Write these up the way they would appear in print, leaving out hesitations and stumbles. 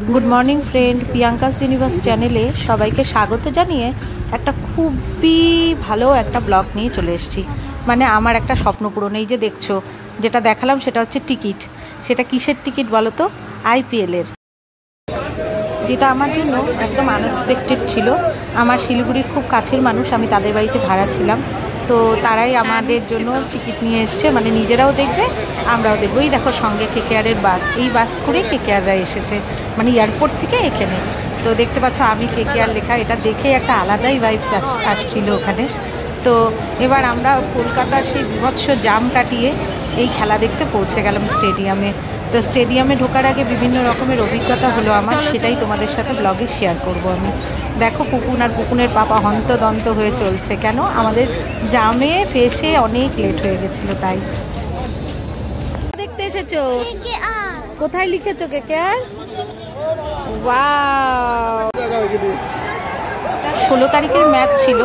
Good morning friend, Priyanka's universe চ্যানেলে সবাইকে স্বাগত জানিয়ে একটা খুবই ভালো একটা ব্লগ নিয়ে চলে এসেছি। মানে আমার একটা স্বপ্ন পূরণ। এই যে দেখছো যেটা দেখালাম সেটা হচ্ছে টিকিট। সেটা কিসের টিকিট বলো তো? আইপিএলের, যেটা আমার জন্য একদম আনএক্সপেক্টেড ছিল। আমার শিলিগুড়ির খুব কাছের মানুষ, আমি তাদের বাড়িতে ভাড়া ছিলাম, তো তারাই আমাদের জন্য টিকিট নিয়ে এসছে। মানে নিজেরাও দেখবে, আমরাও দেখবো। এই দেখো সঙ্গে কেকেআরের বাস, এই বাস করে কেকেআররা এসেছে, মানে এয়ারপোর্ট থেকে এখানে। তো দেখতে পাচ্ছ আমি কেকেআর লেখা, এটা দেখে একটা আলাদাই ভাইবস আসছিল ওখানে। তো এবার আমরা কলকাতার সেই বিভৎস জাম কাটিয়ে এই খেলা দেখতে পৌঁছে গেলাম স্টেডিয়ামে। তো স্টেডিয়ামে ঢোকার আগে বিভিন্ন রকমের অভিজ্ঞতা হলো আমার, সেটাই তোমাদের সাথে ব্লগে শেয়ার করব আমি। দেখো পুকুন আর পুকুনের পাপা হন্তদন্ত হয়ে চলছে। কেন? আমাদের জামে ফেসে অনেক লেট হয়ে গেছিল, তাই। দেখতে এসেছো? কোথায় লিখেছো কেকেআর? ওয়াও, 16 তারিখের ম্যাচ ছিল,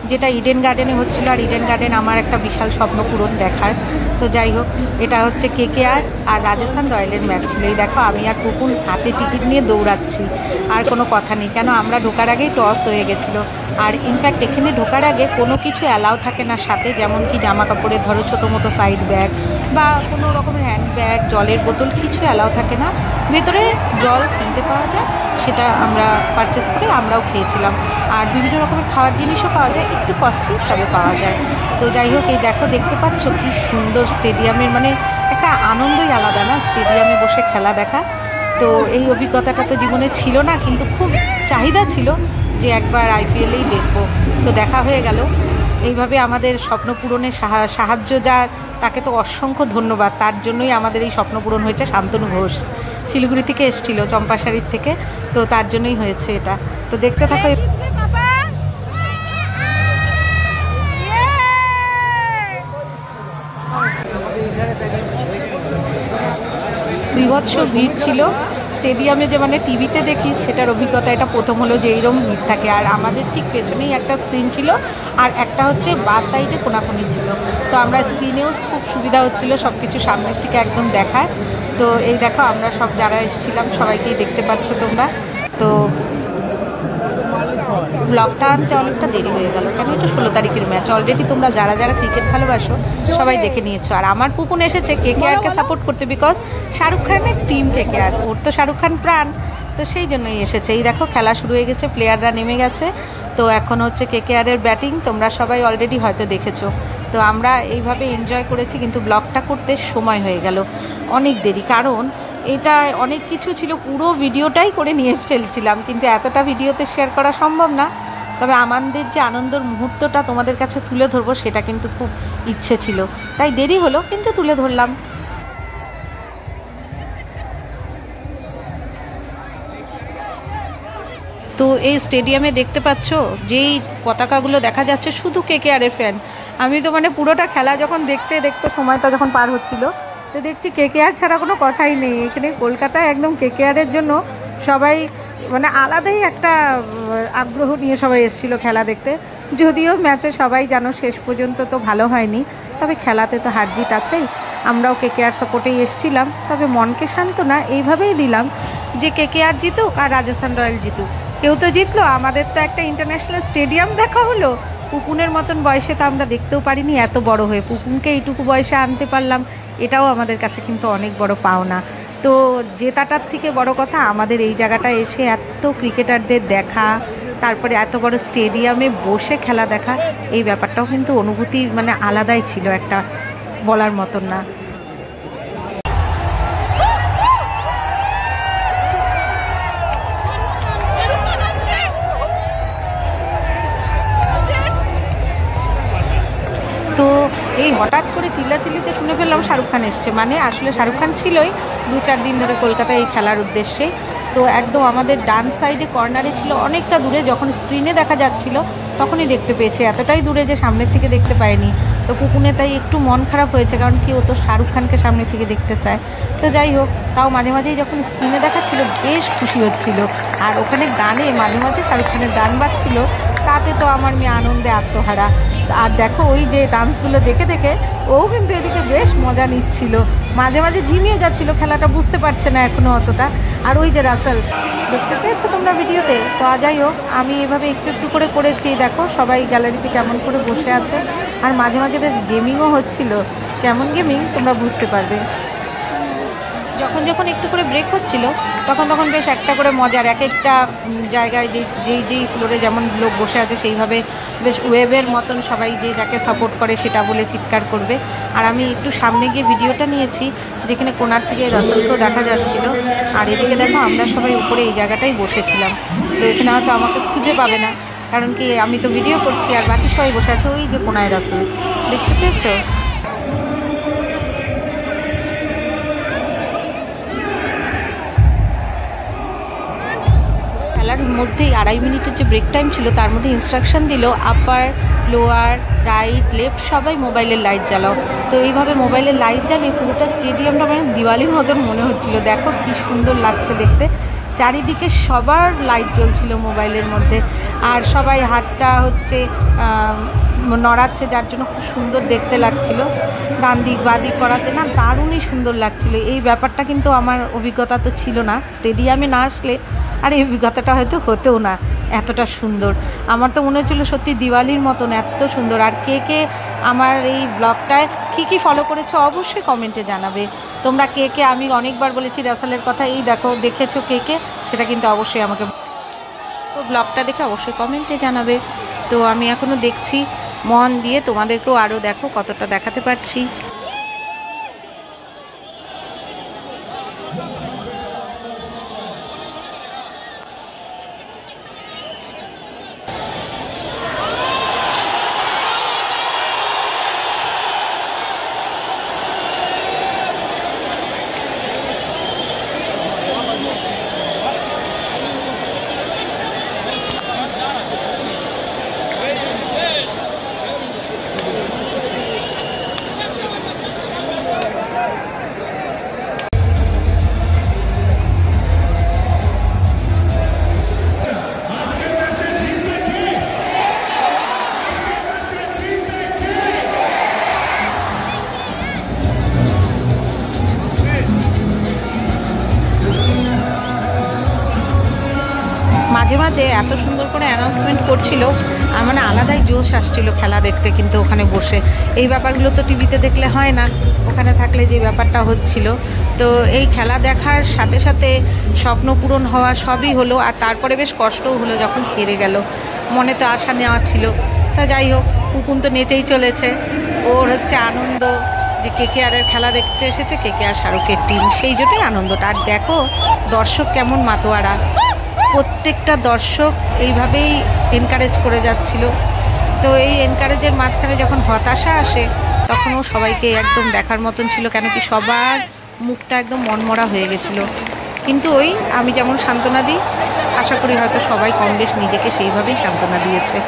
যেটা ইডেন গার্ডেনে হচ্ছিল। আর ইডেন গার্ডেন আমার একটা বিশাল স্বপ্ন পূরণ দেখার। তো যাই হোক, এটা হচ্ছে কেকেআর আর রাজস্থান রয়্যালের ম্যাচ ছিল। এই দেখো আমি আর পুকুন হাতে টিকিট নিয়ে দৌড়াচ্ছি, আর কোনো কথা নেই। কেন? আমরা ঢোকার আগেই টস হয়ে গেছিলো। আর ইনফ্যাক্ট এখানে ঢোকার আগে কোনো কিছু অ্যালাউ থাকে না সাথে, যেমন কি জামা কাপড়ে ধরো ছোটো মোটো সাইড ব্যাগ বা কোনো রকমের হ্যান্ড ব্যাগ, জলের বোতল, কিছু অ্যালাউ থাকে না। ভেতরে জল কিনতে পাওয়া যায়, সেটা আমরা পারচেস করে আমরাও খেয়েছিলাম। আর বিভিন্ন রকমের খাওয়ার জিনিসও পাওয়া যায়, একটু কস্টলি তবে পাওয়া যায়। তো যাই হোক, এই দেখো দেখতে পাচ্ছ কি সুন্দর স্টেডিয়ামের, মানে একটা আনন্দই আলাদা না স্টেডিয়ামে বসে খেলা দেখা। তো এই অভিজ্ঞতাটা তো জীবনে ছিল না, কিন্তু খুব চাহিদা ছিল যে একবার আইপিএলেই দেখবো। তো দেখা হয়ে গেল। এইভাবে আমাদের স্বপ্ন পূরণে সাহায্য যার, তাকে তো অসংখ্য ধন্যবাদ। তার জন্যই আমাদের এই স্বপ্ন পূরণ হয়েছে। শান্তনু ঘোষ শিলিগুড়ি থেকে এসেছিল, চম্পাশাড়ির থেকে, তো তার জন্যই হয়েছে এটা। তো দেখতে থাকো। বিভৎস ভিড় ছিল স্টেডিয়ামে, যে মানে টিভিতে দেখি সেটার অভিজ্ঞতা এটা প্রথম হলো যে এইরকম ভিড় থাকে। আর আমাদের ঠিক পেছনেই একটা স্ক্রিন ছিল, আর একটা হচ্ছে বাস সাইডে কোনাকুনি ছিল। তো আমরা স্ক্রিনেও খুব সুবিধা হচ্ছিলো সব কিছু সামনের থেকে একদম দেখার। তো এই দেখো আমরা সব যারা এসেছিলাম সবাইকেই দেখতে পাচ্ছ তোমরা। তো ব্লগটা আনতে অনেকটা দেরি হয়ে গেল, কেন? এটা 16 তারিখের ম্যাচ। অলরেডি তোমরা যারা যারা ক্রিকেট ভালোবাসো সবাই দেখে নিয়েছো। আর আমার পুকুন এসেছে কেকেআরকে সাপোর্ট করতে, বিকজ শাহরুখ খানের টিম কেকেআর, ওর তো শাহরুখ খান প্রাণ, তো সেই জন্যই এসেছে। এই দেখো খেলা শুরু হয়ে গেছে, প্লেয়াররা নেমে গেছে। তো এখন হচ্ছে কেকেআরের ব্যাটিং, তোমরা সবাই অলরেডি হয়তো দেখেছো। তো আমরা এইভাবে এনজয় করেছি, কিন্তু ব্লগটা করতে সময় হয়ে গেল অনেক দেরি, কারণ এটা অনেক কিছু ছিল। পুরো ভিডিওটাই করে নিয়ে ফেলছিলাম, কিন্তু এতটা ভিডিওতে শেয়ার করা সম্ভব না। তবে আমাদের যে আনন্দের মুহূর্তটা তোমাদের কাছে তুলে ধরবো, সেটা কিন্তু খুব ইচ্ছে ছিল, তাই দেরি হলো, কিন্তু তুলে ধরলাম। তো এই স্টেডিয়ামে দেখতে পাচ্ছ যেই পতাকাগুলো দেখা যাচ্ছে, শুধু কেকেআরের ফ্যান। আমি তো মানে পুরোটা খেলা যখন দেখতে সময়টা যখন পার হচ্ছিল, তো দেখছি কেকেআর ছাড়া কোনো কথাই নেই এখানে। কলকাতায় একদম কেকেআরের জন্য সবাই মানে আলাদাই একটা আগ্রহ নিয়ে সবাই এসেছিলো খেলা দেখতে। যদিও ম্যাচে সবাই জানো শেষ পর্যন্ত তো ভালো হয়নি, তবে খেলাতে তো হার জিত আছেই। আমরাও কেকেআর সাপোর্টেই এসেছিলাম, তবে মনকে সান্ত্বনা এইভাবেই দিলাম যে কেকেআর জিতুক আর রাজস্থান রয়্যাল জিতুক, কেউ তো জিতলো। আমাদের তো একটা ইন্টারন্যাশনাল স্টেডিয়াম দেখা হলো। পুকুনের মতন বয়সে তো আমরা দেখতেও পারিনি, এত বড় হয়ে পুকুনকে এইটুকু বয়সে আনতে পারলাম, এটাও আমাদের কাছে কিন্তু অনেক বড় পাওনা। তো জেতাটার থেকে বড় কথা আমাদের এই জায়গাটা এসে এত ক্রিকেটারদের দেখা, তারপরে এত বড় স্টেডিয়ামে বসে খেলা দেখা, এই ব্যাপারটাও কিন্তু অনুভূতি মানে আলাদাই ছিল, একটা বলার মতন না। তো এই হঠাৎ করে চিল্লাচিল্লিতে শুনে ফেললাম শাহরুখ খান এসছে। মানে আসলে শাহরুখ খান ছিলই 2-4 দিন ধরে কলকাতায় এই খেলার উদ্দেশ্যে। তো একদম আমাদের ডান সাইডে কর্নারে ছিল, অনেকটা দূরে। যখন স্ক্রিনে দেখা যাচ্ছিল তখনই দেখতে পেয়েছে, এতটাই দূরে যে সামনের থেকে দেখতে পায়নি। তো পুকুনে তাই একটু মন খারাপ হয়েছে, কারণ কি ও তো শাহরুখ খানকে সামনে থেকে দেখতে চায়। তো যাই হোক, তাও মাঝে মাঝেই যখন স্ক্রিনে দেখাচ্ছিল বেশ খুশি হচ্ছিল। আর ওখানে গানে মাঝে মাঝে শাহরুখ খানের গান বাজছিল, তাতে তো আমার মেয়ে আনন্দে আত্মহারা। আর দেখো ওই যে ডান্সগুলো দেখে দেখে ও কিন্তু এদিকে বেশ মজা নিচ্ছিল। মাঝে মাঝে ঝিমিয়ে যাচ্ছিলো, খেলাটা বুঝতে পারছে না এখনও অতটা। আর ওই যে রাসেল, দেখতে পেয়েছো তোমরা ভিডিওতে? তো যাই হোক, আমি এভাবে একটু একটু করে করেছি। দেখো সবাই গ্যালারিতে কেমন করে বসে আছে, আর মাঝে মাঝে বেশ গেমিংও হচ্ছিল। কেমন গেমিং তোমরা বুঝতে পারবে। যখন যখন একটু করে ব্রেক হচ্ছিল তখন বেশ একটা করে মজার, এক একটা জায়গায় যেই ফ্লোরে যেমন লোক বসে আছে সেইভাবে বেশ ওয়েবের মতন সবাই যে যাকে সাপোর্ট করে সেটা বলে চিৎকার করবে। আর আমি একটু সামনে গিয়ে ভিডিওটা নিয়েছি যেখানে কোনার থেকে রাসেলকেও দেখা যাচ্ছিল। আর এদিকে দেখো আমরা সবাই উপরে এই জায়গাটাই বসেছিলাম। তো এখানে হয়তো আমাকে খুঁজে পাবে না, কারণ কি আমি তো ভিডিও করছি আর বাকি সবাই বসে আছে ওই যে কোনায় রাসেল, দেখতে পেয়েছো? খেলার মধ্যেই 2.5 মিনিটের যে ব্রেক টাইম ছিল তার মধ্যে ইনস্ট্রাকশন দিল আপার, লোয়ার, রাইট, লেফট সবাই মোবাইলের লাইট জ্বালাও। তো এইভাবে মোবাইলের লাইট জ্বালিয়ে পুরোটা স্টেডিয়ামটা মানে দিওয়ালির মতন মনে হচ্ছিল। দেখো কি সুন্দর লাগছে দেখতে, চারিদিকে সবার লাইট জ্বলছিল মোবাইলের মধ্যে। আর সবাই হাতটা হচ্ছে নড়াচ্ছে, যার জন্য খুব সুন্দর দেখতে লাগছিল। ডান দিক বাঁ দিক করাতে না দারুণই সুন্দর লাগছিল। এই ব্যাপারটা কিন্তু আমার অভিজ্ঞতা তো ছিল না, স্টেডিয়ামে না আসলে আর এই অভিজ্ঞতাটা হয়তো হতেও না এতটা সুন্দর। আমার তো মনে হচ্ছিলো সত্যি দিওয়ালির মতন এত সুন্দর। আর কে কে আমার এই ব্লগটায় কী ফলো করেছো অবশ্যই কমেন্টে জানাবে। তোমরা কে কে, আমি অনেকবার বলেছি রাসেলের কথা, এই দেখো দেখেছো কে কে, সেটা কিন্তু অবশ্যই আমাকে তো ব্লগটা দেখে অবশ্যই কমেন্টে জানাবে। তো আমি এখনও দেখছি মন দিয়ে, তোমাদেরকেও আরও দেখো কতটা দেখাতে পারছি। মাঝে মাঝে এত সুন্দর করে অ্যানাউন্সমেন্ট করছিল, মানে আলাদাই জোশ আসছিল খেলা দেখতে। কিন্তু ওখানে বসে এই ব্যাপারগুলো তো টিভিতে দেখলে হয় না, ওখানে থাকলে যে ব্যাপারটা হচ্ছিল। তো এই খেলা দেখার সাথে সাথে স্বপ্ন পূরণ হওয়া সবই হলো। আর তারপরে বেশ কষ্টও হলো যখন হেরে গেল, মনে তো আশা নেওয়া ছিল। তা যাই হোক, পুকুন তো নেচেই চলেছে, ওর হচ্ছে আনন্দ যে কেকেআরের খেলা দেখতে এসেছে, কেকেআর শাহরুখের টিম, সেই জন্যই আনন্দটা। আর দেখো দর্শক কেমন মাতোয়ারা, প্রত্যেকটা দর্শক এইভাবেই এনকারেজ করে যাচ্ছিল। তো এই এনকারেজের মাঝখানে যখন হতাশা আসে তখনও সবাইকে একদম দেখার মতন ছিল, কেন কি সবার মুখটা একদম মনমরা হয়ে গেছিলো। কিন্তু ওই আমি যেমন সান্ত্বনা দিই, আশা করি হয়তো সবাই কম বেশ নিজেকে সেইভাবেই সান্ত্বনা দিয়েছে।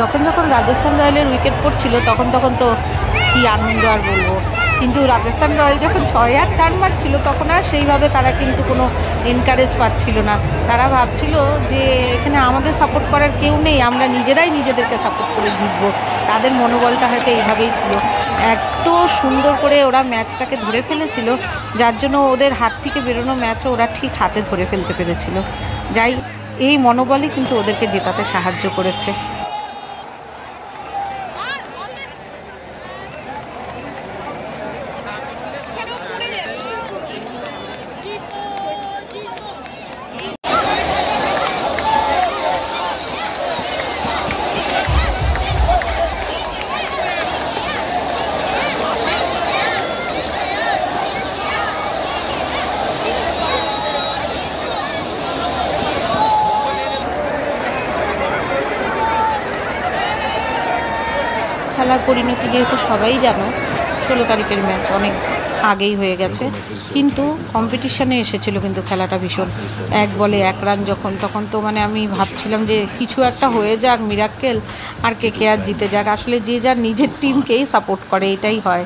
যখন যখন রাজস্থান রয়্যালের উইকেট পড়ছিল তখন তো কি আনন্দ আর বলবো। কিন্তু রাজস্থান রয়্যাল যখন 6 আর 4 মারছিল তখন আর সেইভাবে তারা কিন্তু কোনো এনকারেজ পাচ্ছিল না। তারা ভাবছিল যে এখানে আমাদের সাপোর্ট করার কেউ নেই, আমরা নিজেরাই নিজেদেরকে সাপোর্ট করে জিতবো। তাদের মনোবলটা হয়তো এইভাবেই ছিল। এত সুন্দর করে ওরা ম্যাচটাকে ধরে ফেলেছিল, যার জন্য ওদের হাত থেকে বেরোনো ম্যাচও ওরা ঠিক হাতে ধরে ফেলতে পেরেছিল। যাই, এই মনোবলই কিন্তু ওদেরকে জেতাতে সাহায্য করেছে। খেলার পরিণতি যেহেতু সবাই জানো, 16 তারিখের ম্যাচ অনেক আগেই হয়ে গেছে, কিন্তু কম্পিটিশানে এসেছিলো কিন্তু খেলাটা ভীষণ। 1 বলে 1 রান যখন, তখন তো মানে আমি ভাবছিলাম যে কিছু একটা হয়ে যাক, মিরাক্কেল, আর কেকেআর জিতে যাক। আসলে যে যার নিজের টিমকেই সাপোর্ট করে, এটাই হয়।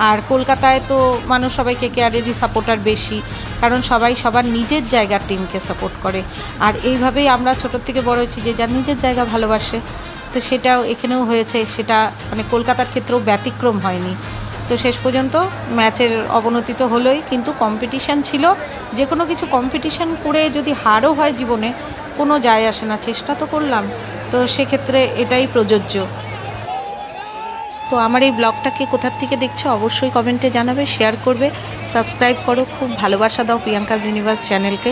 আর কলকাতায় তো মানুষ সবাই কেকেআরেরই সাপোর্টার বেশি, কারণ সবাই সবার নিজের জায়গার টিমকে সাপোর্ট করে। আর এইভাবেই আমরা ছোটোর থেকে বড় হয়েছি, যে যার নিজের জায়গা ভালোবাসে। তো সেটাও এখানেও হয়েছে, সেটা মানে কলকাতার ক্ষেত্রেও ব্যতিক্রম হয়নি। তো শেষ পর্যন্ত ম্যাচের অবনতি তো হলোই, কিন্তু কম্পিটিশান ছিল। যে কোনো কিছু কম্পিটিশান করে যদি হারও হয় জীবনে, কোনো যায় আসে না, চেষ্টা তো করলাম। তো সেক্ষেত্রে এটাই প্রযোজ্য। তো আমার এই ব্লগটাকে কোথার থেকে দেখছো অবশ্যই কমেন্টে জানাবে, শেয়ার করবে, সাবস্ক্রাইব করো, খুব ভালোবাসা দাও প্রিয়াঙ্কাস ইউনিভার্স চ্যানেলকে।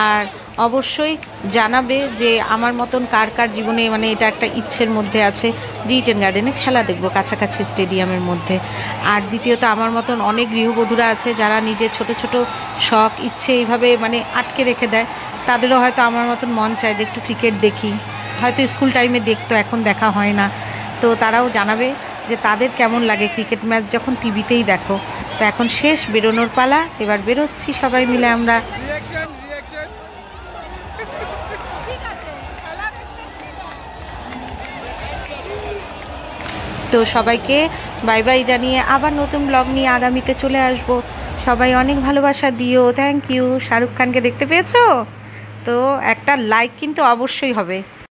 আর অবশ্যই জানাবে যে আমার মতন কার কার জীবনে মানে এটা একটা ইচ্ছের মধ্যে আছে যে ইডেন গার্ডেনে খেলা দেখবো কাছাকাছি স্টেডিয়ামের মধ্যে। আর দ্বিতীয়ত আমার মতন অনেক গৃহবধূরা আছে যারা নিজের ছোট ছোট শখ ইচ্ছে এইভাবে মানে আটকে রেখে দেয়। তাদেরও হয়তো আমার মতন মন চায় যে একটু ক্রিকেট দেখি, হয়তো স্কুল টাইমে দেখতো, এখন দেখা হয় না। তো তারাও জানাবে যে তাদের কেমন লাগে ক্রিকেট ম্যাচ যখন টিভিতেই দেখো। তো এখন শেষ, বেরোনোর পালা, এবার বেরোচ্ছি সবাই মিলে আমরা। তো সবাইকে বাই বাই জানিয়ে আবার নতুন ব্লগ নিয়ে আগামীতে চলে আসব। সবাই অনেক ভালোবাসা দিও, থ্যাংক ইউ। শাহরুখ খানকে দেখতে পেয়েছো? তো একটা লাইক কিন্তু অবশ্যই হবে।